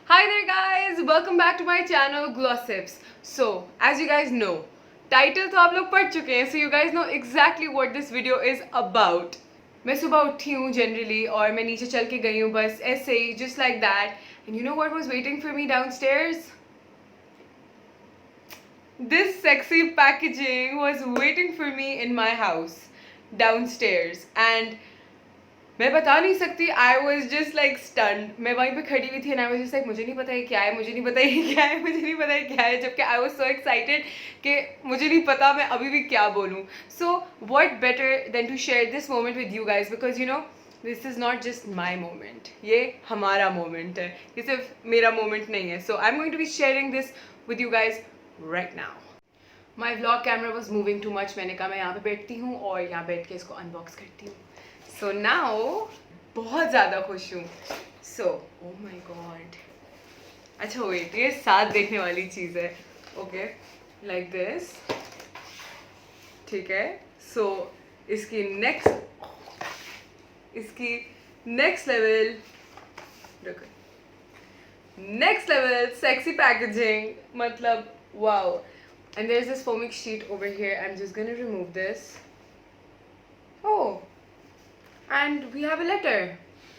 Hi there guys, welcome back to my channel Glossips. So, as you guys know, title तो आप लोग पढ़ चुके हैं, so you guys know exactly what this video is about. मैं सुबह उठी हूँ generally और मैं नीचे चल के गई हूँ बस ऐसे ही just like that. And you know what was waiting for me downstairs? This sexy packaging was waiting for me in my house downstairs and मैं बता नहीं सकती. I was just like stunned. मैं वहीं पे खड़ी हुई थी and I was just like मुझे नहीं पता ये क्या है, मुझे नहीं पता ये क्या है, मुझे नहीं पता ये क्या है, जबकि आई वॉज सो एक्साइटेड कि मुझे नहीं पता मैं अभी भी क्या बोलूँ. So what better than to share this moment with you guys, because you know this is not just my moment, ये हमारा मोमेंट है, ये सिर्फ मेरा मोमेंट नहीं है. So I am going to be sharing this with you guys right now. My vlog camera was moving too much. मैंने कहा मैं यहाँ पे बैठती हूँ और यहाँ बैठ के इसको अनबॉक्स करती हूँ. सो नाउ बहुत ज़्यादा खुश हूँ. सो ओ माई गॉड. अच्छा वेट, ये साथ देखने वाली चीज़ है. Okay like this. ठीक है. सो इसकी नेक्स्ट लेवल सेक्सी पैकेजिंग, मतलब wow. And there's this foaming sheet over here. I'm just gonna remove this. Oh, and we have a letter.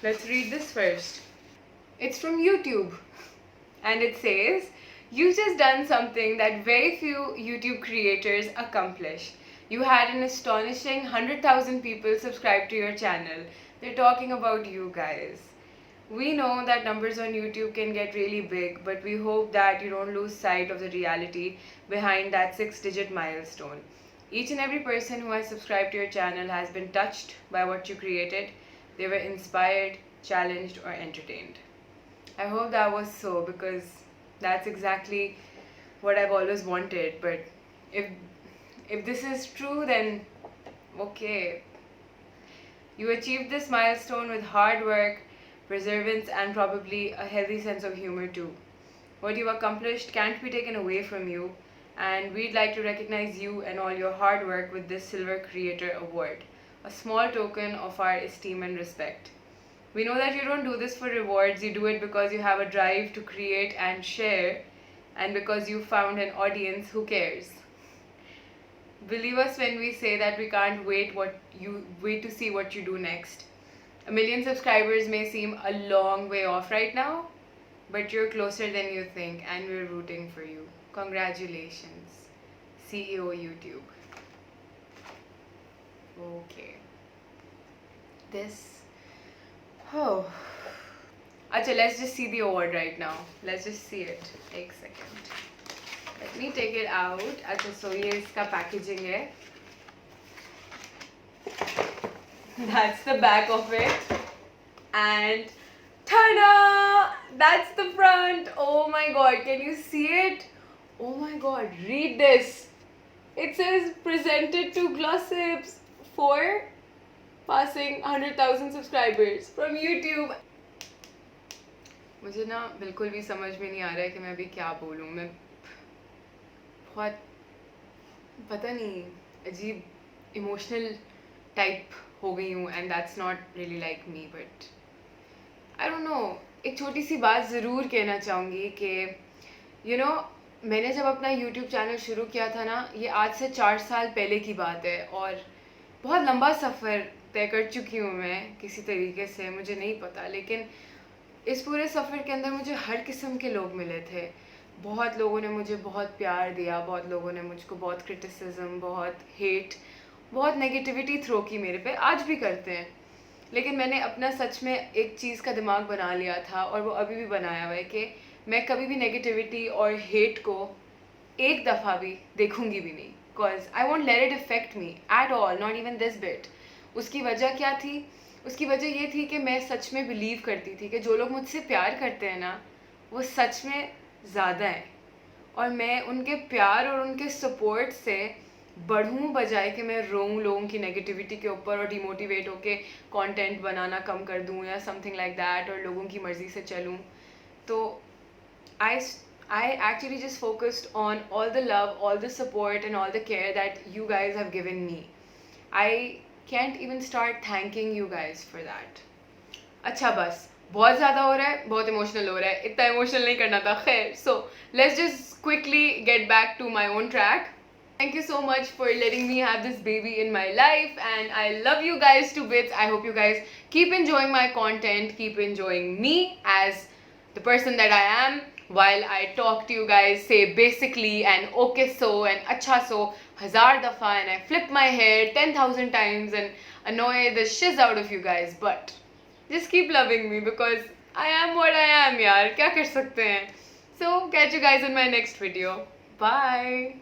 Let's read this first. It's from YouTube. And it says, "You've just done something that very few YouTube creators accomplish. You had an astonishing 100,000 people subscribe to your channel. They're talking about you guys. We know that numbers on YouTube can get really big, but we hope that you don't lose sight of the reality behind that 6-digit milestone. Each and every person who has subscribed to your channel has been touched by what you created. They were inspired, challenged, or entertained." I hope that was so, because that's exactly what I've always wanted. But if this is true, then okay. You achieved this milestone with hard work, perseverance, and probably a healthy sense of humor too. What you've accomplished can't be taken away from you, and we'd like to recognize you and all your hard work with this Silver Creator Award, a small token of our esteem and respect. We know that you don't do this for rewards, you do it because you have a drive to create and share, and because you found an audience who cares. Believe us when we say that we can't wait to see what you do next. 1 million subscribers may seem a long way off right now, but you're closer than you think, and we're rooting for you. Congratulations, CEO YouTube. Okay. This. Oh. Acha, let's just see the award right now. Let's just see it. Take a second. Let me take it out. Acha, so ये इसका packaging है. That's the back of it. And ta-da! That's the front. Oh my god, can you see it? Oh my god, read this. It says presented to Glossips for passing 100,000 subscribers from YouTube. मुझे ना बिल्कुल भी समझ में नहीं आ रहा है कि मैं अभी क्या बोलूँ. मैं बहुत पता नहीं अजीब इमोशनल टाइप हो गई हूँ, and that's not really like me. But I don't know. एक छोटी सी बात ज़रूर कहना चाहूँगी कि यू नो मैंने जब अपना यूट्यूब चैनल शुरू किया था ना, ये आज से 4 साल पहले की बात है, और बहुत लंबा सफ़र तय कर चुकी हूँ मैं किसी तरीके से, मुझे नहीं पता. लेकिन इस पूरे सफ़र के अंदर मुझे हर किस्म के लोग मिले थे. बहुत लोगों ने मुझे बहुत प्यार दिया, बहुत लोगों ने मुझको बहुत क्रिटिसिज्म, बहुत हेट, बहुत नेगेटिविटी थ्रो की मेरे पे, आज भी करते हैं. लेकिन मैंने अपना सच में एक चीज़ का दिमाग बना लिया था, और वो अभी भी बनाया हुआ है, कि मैं कभी भी नेगेटिविटी और हेट को एक दफ़ा भी देखूंगी भी नहीं. Because I won't let it affect me at all, not even this bit. उसकी वजह क्या थी? उसकी वजह ये थी कि मैं सच में बिलीव करती थी कि जो लोग मुझसे प्यार करते हैं ना, वो सच में ज़्यादा हैं, और मैं उनके प्यार और उनके सपोर्ट से बढ़ूँ बजाय कि मैं रोऊँ लोगों की नेगेटिविटी के ऊपर और डिमोटिवेट होके कंटेंट बनाना कम कर दूँ या समथिंग लाइक दैट, और लोगों की मर्ज़ी से चलूँ. तो I actually just focused on all the love, all the support, and all the care that you guys have given me. I can't even start thanking you guys for that. अच्छा बस बहुत ज़्यादा हो रहा है, बहुत इमोशनल हो रहा है, इतना इमोशनल नहीं करना था. खैर, so let's just quickly get back to my own track. Thank you so much for letting me have this baby in my life, and I love you guys to bits. I hope you guys keep enjoying my content, keep enjoying me as the person that I am while I talk to you guys, say basically and okay so and acha so 1000 dafa, and I flip my hair 10,000 times and annoy the shiz out of you guys, but just keep loving me because I am what I am, yaar. Kya kar sakte hain? So catch you guys in my next video. Bye.